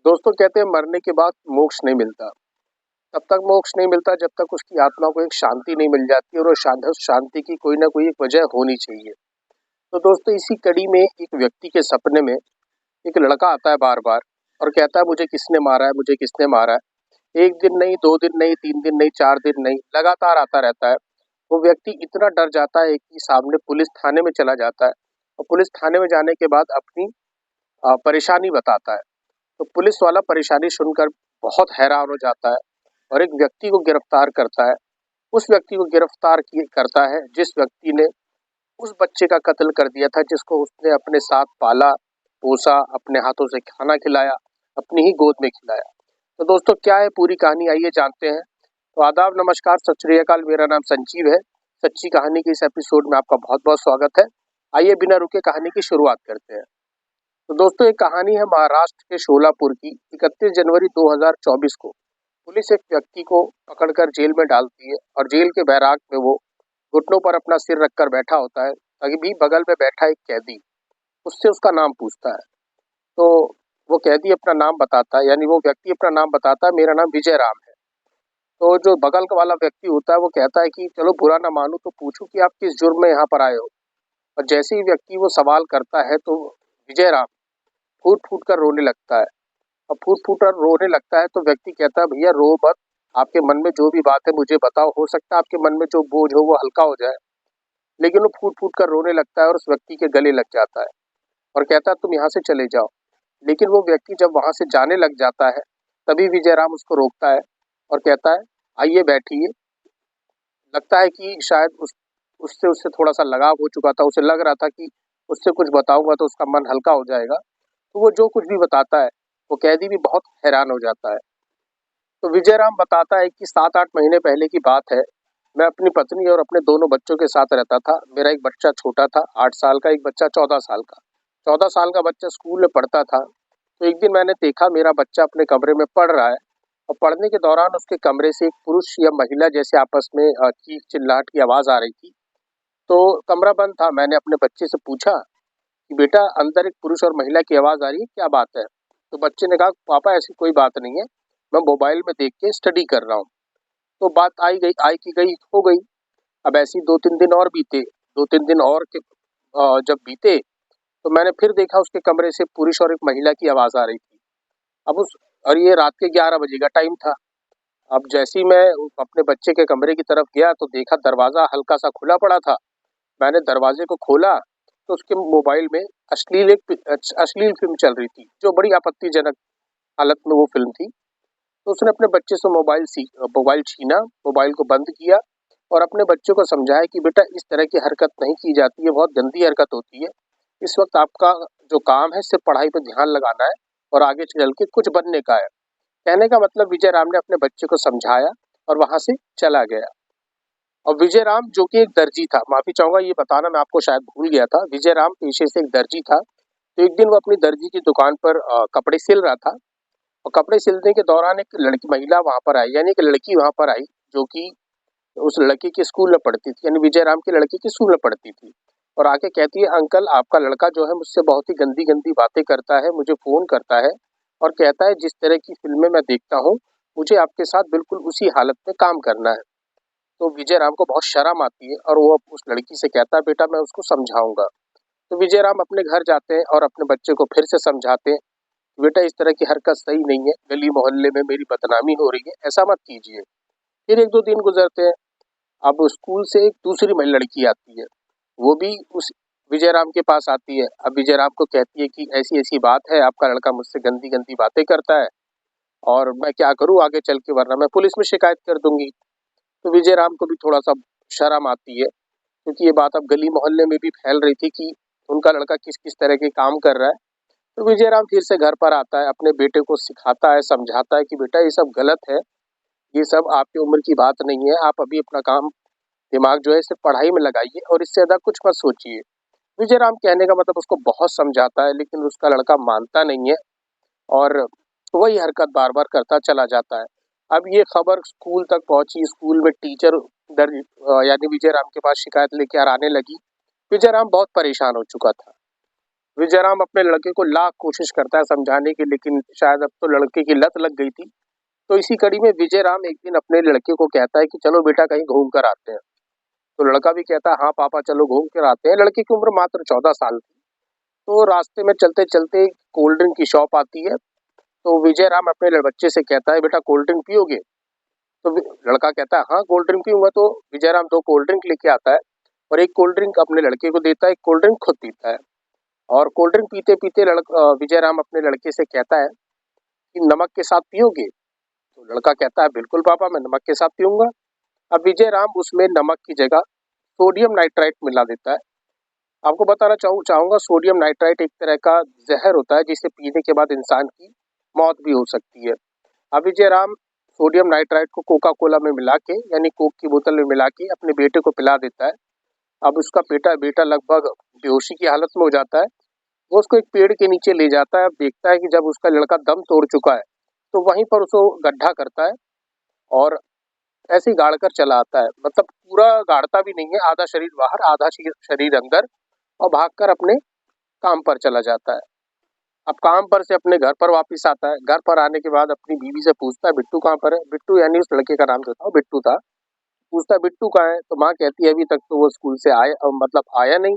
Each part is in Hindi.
दोस्तों कहते हैं मरने के बाद मोक्ष नहीं मिलता। तब तक मोक्ष नहीं मिलता जब तक उसकी आत्मा को एक शांति नहीं मिल जाती और वो उस शांति की कोई ना कोई एक वजह होनी चाहिए। तो दोस्तों इसी कड़ी में एक व्यक्ति के सपने में एक लड़का आता है बार-बार और कहता है मुझे किसने मारा है, मुझे किसने मारा है। 1 दिन नहीं, 2 दिन नहीं, 3 दिन नहीं, 4 दिन नहीं, लगातार आता रहता है। वो व्यक्ति इतना डर जाता है कि सामने पुलिस थाने में चला जाता है और पुलिस थाने में जाने के बाद अपनी परेशानी बताता है। तो पुलिस वाला परेशानी सुनकर बहुत हैरान हो जाता है और एक व्यक्ति को गिरफ्तार करता है। उस व्यक्ति को गिरफ्तार किए करता है जिस व्यक्ति ने उस बच्चे का कत्ल कर दिया था जिसको उसने अपने साथ पाला, पोसा, अपने हाथों से खाना खिलाया, अपनी ही गोद में खिलाया। तो दोस्तों क्या है पूरी कहानी आइए जानते हैं। तो आदाब, नमस्कार, सत श्री अकाल, मेरा नाम संजीव है। सच्ची कहानी के इस एपिसोड में आपका बहुत-बहुत स्वागत है। आइए बिना रुके कहानी की शुरुआत करते हैं। तो दोस्तों एक कहानी है महाराष्ट्र के शोलापुर की। 31 जनवरी 2024 को पुलिस एक व्यक्ति को पकड़कर जेल में डालती है और जेल के बैराक में वो घुटनों पर अपना सिर रखकर बैठा होता है। अभी बगल में बैठा एक कैदी उससे उसका नाम पूछता है। तो वो कैदी अपना नाम बताता है, यानी वो व्यक्ति अपना नाम बताता है, मेरा नाम विजय राम है। तो जो बगल का वाला व्यक्ति होता है वो कहता है कि चलो बुरा ना मानो तो पूछूं कि आप किस जुर्म में यहाँ पर आए हो। और जैसे ही व्यक्ति वो सवाल करता है तो विजय राम फूट-फूट कर रोने लगता है। अब फूट-फूट कर रोने लगता है तो व्यक्ति कहता है भैया रो मत, आपके मन में जो भी बात है मुझे बताओ, हो सकता है आपके मन में जो बोझ हो वो हल्का हो जाए। लेकिन वो फूट-फूट कर रोने लगता है और उस व्यक्ति के गले लग जाता है और कहता है तुम यहाँ से चले जाओ। लेकिन वो व्यक्ति जब वहाँ से जाने लग जाता है तभी विजय राम उसको रोकता है और कहता है आइए बैठिए। लगता है कि शायद उससे उससे थोड़ा-सा लगाव हो चुका था, उसे लग रहा था कि उससे कुछ बताऊँगा तो उसका मन हल्का हो जाएगा। तो वो जो कुछ भी बताता है, वो कैदी भी बहुत हैरान हो जाता है। तो विजय राम बताता है कि 7-8 महीने पहले की बात है। मैं अपनी पत्नी और अपने दोनों बच्चों के साथ रहता था। मेरा एक बच्चा छोटा था 8 साल का, एक बच्चा 14 साल का। 14 साल का बच्चा स्कूल में पढ़ता था। तो एक दिन मैंने देखा मेरा बच्चा अपने कमरे में पढ़ रहा है और पढ़ने के दौरान उसके कमरे से एक पुरुष या महिला जैसे आपस में चीख-चिल्लाहट की आवाज़ आ रही थी। तो कमरा बंद था। मैंने अपने बच्चे से पूछा कि बेटा अंदर एक पुरुष और महिला की आवाज़ आ रही है, क्या बात है? तो बच्चे ने कहा पापा ऐसी कोई बात नहीं है, मैं मोबाइल में देख के स्टडी कर रहा हूँ। तो बात आई की गई हो गई। अब ऐसे ही 2-3 दिन और बीते। 2-3 दिन और जब बीते तो मैंने फिर देखा उसके कमरे से पुरुष और एक महिला की आवाज़ आ रही थी। अब उस और ये रात के 11 बजे का टाइम था। अब जैसे ही मैं अपने बच्चे के कमरे की तरफ गया तो देखा दरवाज़ा हल्का-सा खुला पड़ा था। मैंने दरवाजे को खोला तो उसके मोबाइल में अश्लील फ़िल्म चल रही थी, जो बड़ी आपत्तिजनक हालत में वो फ़िल्म थी। तो उसने अपने बच्चे से मोबाइल छीना, मोबाइल को बंद किया और अपने बच्चे को समझाया कि बेटा इस तरह की हरकत नहीं की जाती है, बहुत गंदी हरकत होती है। इस वक़्त आपका जो काम है सिर्फ़ पढ़ाई पे ध्यान लगाना है और आगे चल के कुछ बनने का है। कहने का मतलब विजय राम ने अपने बच्चे को समझाया और वहाँ से चला गया। और विजय राम जो कि एक दर्जी था, माफ़ी चाहूँगा ये बताना मैं आपको शायद भूल गया था, विजय राम पेशे से एक दर्जी था। तो एक दिन वो अपनी दर्जी की दुकान पर कपड़े सिल रहा था और कपड़े सिलने के दौरान एक लड़की महिला वहाँ पर आई, यानी एक लड़की वहाँ पर आई जो कि उस लड़के के स्कूल में पढ़ती थी, यानी विजय राम की लड़की के स्कूल में पढ़ती थी। और आके कहती है अंकल आपका लड़का जो है मुझसे बहुत ही गंदी-गंदी बातें करता है, मुझे फ़ोन करता है और कहता है जिस तरह की फ़िल्में मैं देखता हूँ, मुझे आपके साथ बिल्कुल उसी हालत में काम करना है। तो विजय राम को बहुत शर्म आती है और वो अब उस लड़की से कहता है बेटा मैं उसको समझाऊँगा। तो विजय राम अपने घर जाते हैं और अपने बच्चे को फिर से समझाते हैं, बेटा इस तरह की हरकत सही नहीं है, गली मोहल्ले में मेरी बदनामी हो रही है, ऐसा मत कीजिए। फिर 1-2 दिन गुज़रते हैं, अब स्कूल से एक दूसरी लड़की आती है, वो भी उस विजय राम के पास आती है। अब विजय राम को कहती है कि ऐसी-ऐसी बात है, आपका लड़का मुझसे गंदी-गंदी बातें करता है और मैं क्या करूँ आगे चल के, वरना मैं पुलिस में शिकायत कर दूँगी। तो विजय राम को भी थोड़ा-सा शर्म आती है क्योंकि ये बात अब गली मोहल्ले में भी फैल रही थी कि उनका लड़का किस-किस तरह के काम कर रहा है। तो विजय राम फिर से घर पर आता है, अपने बेटे को सिखाता है, समझाता है कि बेटा ये सब गलत है, ये सब आपकी उम्र की बात नहीं है, आप अभी अपना काम दिमाग जो है सिर्फ़ पढ़ाई में लगाइए और इससे ज़्यादा कुछ मत सोचिए। विजय राम कहने का मतलब उसको बहुत समझाता है लेकिन उसका लड़का मानता नहीं है और वही हरकत बार-बार करता चला जाता है। अब ये खबर स्कूल तक पहुँची, स्कूल में टीचर यानी विजय राम के पास शिकायत लेकर आने लगी। विजय राम बहुत परेशान हो चुका था। विजयराम अपने लड़के को लाख कोशिश करता है समझाने की, लेकिन शायद अब तो लड़के की लत लग गई थी। तो इसी कड़ी में विजयराम एक दिन अपने लड़के को कहता है कि चलो बेटा कहीं घूम कर आते हैं। तो लड़का भी कहता है हाँ पापा चलो घूम कर आते हैं। लड़के की उम्र मात्र 14 साल थी। तो रास्ते में चलते चलते कोल्ड ड्रिंक की शॉप आती है। तो विजयराम अपने बच्चे से कहता है बेटा कोल्ड ड्रिंक पियोगे? तो लड़का कहता है हाँ कोल्ड ड्रिंक पीऊंगा। तो विजयराम 2 कोल्ड ड्रिंक लेके आता है और एक कोल्ड ड्रिंक अपने लड़के को देता है, एक कोल्ड ड्रिंक खुद पीता है। और कोल्ड ड्रिंक पीते पीते विजयराम अपने लड़के से कहता है कि नमक के साथ पियोगे? तो लड़का कहता है बिल्कुल पापा मैं नमक के साथ पीऊंगा। अब विजयराम उसमें नमक की जगह सोडियम नाइट्राइट मिला देता है। आपको बताना चाहूंगा सोडियम नाइट्राइट एक तरह का जहर होता है जिसे पीने के बाद इंसान की मौत भी हो सकती है। अब विजयराम सोडियम नाइट्राइट को कोका कोला में मिला के यानी कोक की बोतल में मिला के अपने बेटे को पिला देता है। अब उसका बेटा बेटा लगभग बेहोशी की हालत में हो जाता है। वो उसको एक पेड़ के नीचे ले जाता है। अब देखता है कि जब उसका लड़का दम तोड़ चुका है तो वहीं पर उसको गड्ढा करता है और ऐसे ही गाड़ कर चला आता है। मतलब पूरा गाड़ता भी नहीं है, आधा शरीर बाहर आधा शरीर अंदर, और भागकर अपने काम पर चला जाता है। अब काम पर से अपने घर पर वापस आता है। घर पर आने के बाद अपनी बीवी से पूछता है बिट्टू कहाँ पर है? बिट्टू यानी उस लड़के का नाम जो था वो बिट्टू था। पूछता है बिट्टू कहाँ है? तो माँ कहती है अभी तक तो वो स्कूल से मतलब आया नहीं,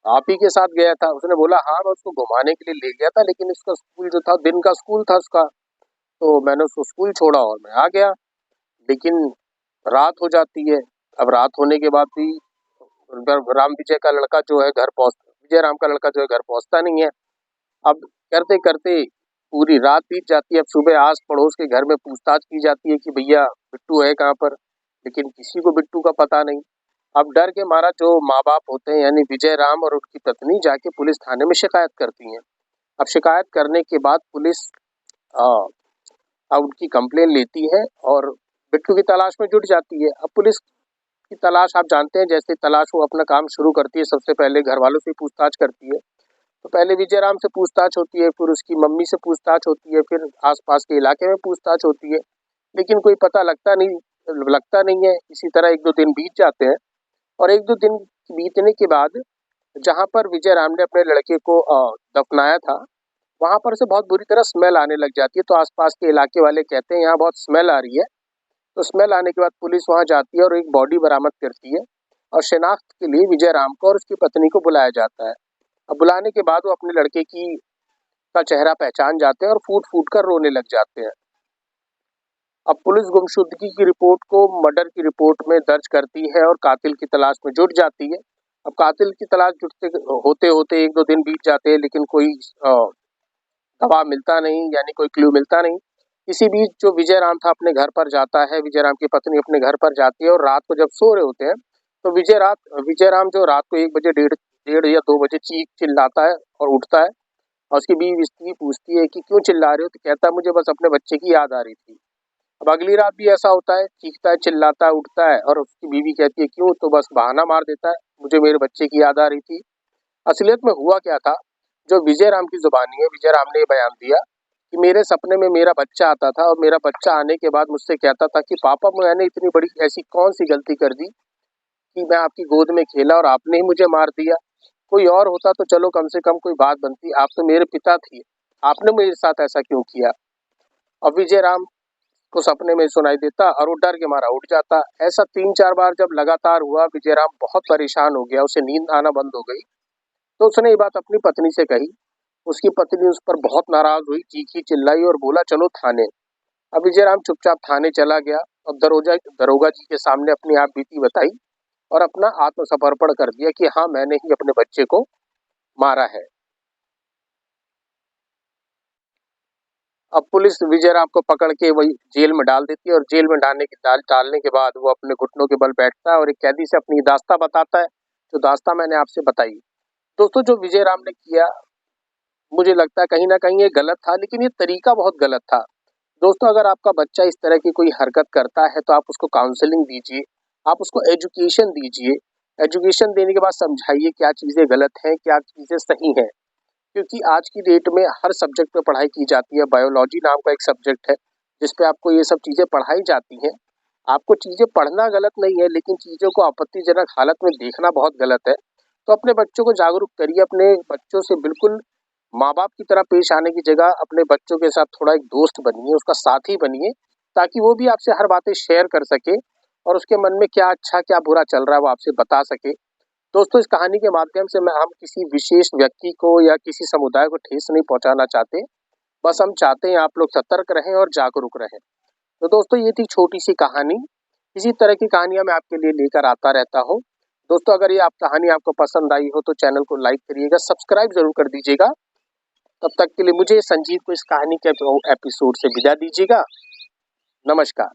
आप ही के साथ गया था। उसने बोला हाँ मैं उसको घुमाने के लिए ले गया था, लेकिन उसका स्कूल जो था दिन का स्कूल था उसका, तो मैंने उसको स्कूल छोड़ा और मैं आ गया। लेकिन रात हो जाती है। अब रात होने के बाद भी राम विजय का लड़का जो है घर पहुंच विजय राम का लड़का जो है घर पहुंचता नहीं है। अब करते करते पूरी रात बीत जाती है। अब सुबह आस पड़ोस के घर में पूछताछ की जाती है कि भैया बिट्टू है कहाँ पर, लेकिन किसी को बिट्टू का पता नहीं। अब डर के मारा जो माँ बाप होते हैं यानी विजय राम और उनकी पत्नी जाके पुलिस थाने में शिकायत करती हैं। अब शिकायत करने के बाद पुलिस अ, अब उनकी कंप्लेन लेती है और बिट्टू की तलाश में जुट जाती है। अब पुलिस की तलाश आप जानते हैं, जैसे तलाश वो अपना काम शुरू करती है सबसे पहले घर वालों से पूछताछ करती है। तो पहले विजय राम से पूछताछ होती है, फिर उसकी मम्मी से पूछताछ होती है, फिर आसपास के इलाके में पूछताछ होती है, लेकिन कोई पता लगता नहीं है। इसी तरह 1-2 दिन बीत जाते हैं और 1-2 दिन बीतने के बाद जहाँ पर विजय राम ने अपने लड़के को दफनाया था, वहाँ पर से बहुत बुरी तरह स्मेल आने लग जाती है। तो आसपास के इलाके वाले कहते हैं यहाँ बहुत स्मेल आ रही है। तो स्मेल आने के बाद पुलिस वहाँ जाती है और एक बॉडी बरामद करती है और शिनाख्त के लिए विजय राम को और उसकी पत्नी को बुलाया जाता है। अब बुलाने के बाद वो अपने लड़के की का चेहरा पहचान जाते हैं और फूट फूट कर रोने लग जाते हैं। अब पुलिस गुमशुदगी की रिपोर्ट को मर्डर की रिपोर्ट में दर्ज करती है और कातिल की तलाश में जुट जाती है। अब कातिल की तलाश जुटते होते होते 1-2 दिन बीत जाते हैं, लेकिन कोई गवाह मिलता नहीं, यानी कोई क्लू मिलता नहीं। इसी बीच जो विजय राम था अपने घर पर जाता है, विजय राम की पत्नी अपने घर पर जाती है और रात को जब सो रहे होते हैं तो विजय राम जो रात को 1 बजे डेढ़ डेढ़ या 2 बजे चीख चिल्लाता है और उठता है और उसकी बीवी स्त्री पूछती है कि क्यों चिल्ला रहे हो? तो कहता है मुझे बस अपने बच्चे की याद आ रही थी। अब अगली रात भी ऐसा होता है, चीखता है, चिल्लाता है, उठता है और उसकी बीवी कहती है क्यों? तो बस बहाना मार देता है, मुझे मेरे बच्चे की याद आ रही थी। असलियत में हुआ क्या था, जो विजय राम की जुबानी है, विजय राम ने ये बयान दिया कि मेरे सपने में मेरा बच्चा आता था और मेरा बच्चा आने के बाद मुझसे कहता था कि पापा मैंने इतनी बड़ी ऐसी कौन सी गलती कर दी कि मैं आपकी गोद में खेला और आपने ही मुझे मार दिया। कोई और होता तो चलो कम से कम कोई बात बनती, आप तो मेरे पिता थे, आपने मेरे साथ ऐसा क्यों किया? अब विजय राम को सपने में सुनाई देता और वो डर के मारा उठ जाता। ऐसा 3-4 बार जब लगातार हुआ, विजय राम बहुत परेशान हो गया, उसे नींद आना बंद हो गई। तो उसने ये बात अपनी पत्नी से कही। उसकी पत्नी उस पर बहुत नाराज हुई, चीखी चिल्लाई और बोला चलो थाने। अब विजय राम चुपचाप थाने चला गया और दरोगा जी के सामने अपनी आप बीती बताई और अपना आत्मसमर्पण कर दिया कि हाँ मैंने ही अपने बच्चे को मारा है। अब पुलिस विजय राम को पकड़ के वही जेल में डाल देती है और जेल में डालने के बाद वो अपने घुटनों के बल बैठता है और एक कैदी से अपनी दास्तां बताता है, जो दास्तां मैंने आपसे बताई। दोस्तों जो विजय राम ने किया, मुझे लगता है कहीं न कहीं ये गलत था, लेकिन ये तरीका बहुत गलत था। दोस्तों अगर आपका बच्चा इस तरह की कोई हरकत करता है तो आप उसको काउंसलिंग दीजिए, आप उसको एजुकेशन दीजिए। एजुकेशन देने के बाद समझाइए क्या चीज़ें गलत हैं, क्या चीज़ें सही हैं। क्योंकि आज की डेट में हर सब्जेक्ट पे पढ़ाई की जाती है। बायोलॉजी नाम का एक सब्जेक्ट है, जिस पे आपको ये सब चीज़ें पढ़ाई जाती हैं। आपको चीज़ें पढ़ना गलत नहीं है, लेकिन चीज़ों को आपत्तिजनक हालत में देखना बहुत गलत है। तो अपने बच्चों को जागरूक करिए, अपने बच्चों से बिल्कुल माँ-बाप की तरह पेश आने की जगह अपने बच्चों के साथ थोड़ा एक दोस्त बनिए, उसका साथी बनिए, ताकि वो भी आपसे हर बातें शेयर कर सके और उसके मन में क्या अच्छा, क्या बुरा चल रहा है, वो आपसे बता सके। दोस्तों, इस कहानी के माध्यम से हम किसी विशेष व्यक्ति को या किसी समुदाय को ठेस नहीं पहुँचाना चाहते, बस हम चाहते हैं आप लोग सतर्क रहें और जागरूक रहें। तो दोस्तों, ये थी छोटी-सी कहानी। इसी तरह की कहानियाँ मैं आपके लिए लेकर आता रहता हूँ। दोस्तों, अगर ये कहानी आपको पसंद आई हो तो चैनल को लाइक करिएगा, सब्सक्राइब ज़रूर कर दीजिएगा। तब तक के लिए मुझे संजीव को इस कहानी के एपिसोड से विदा दीजिएगा। नमस्कार।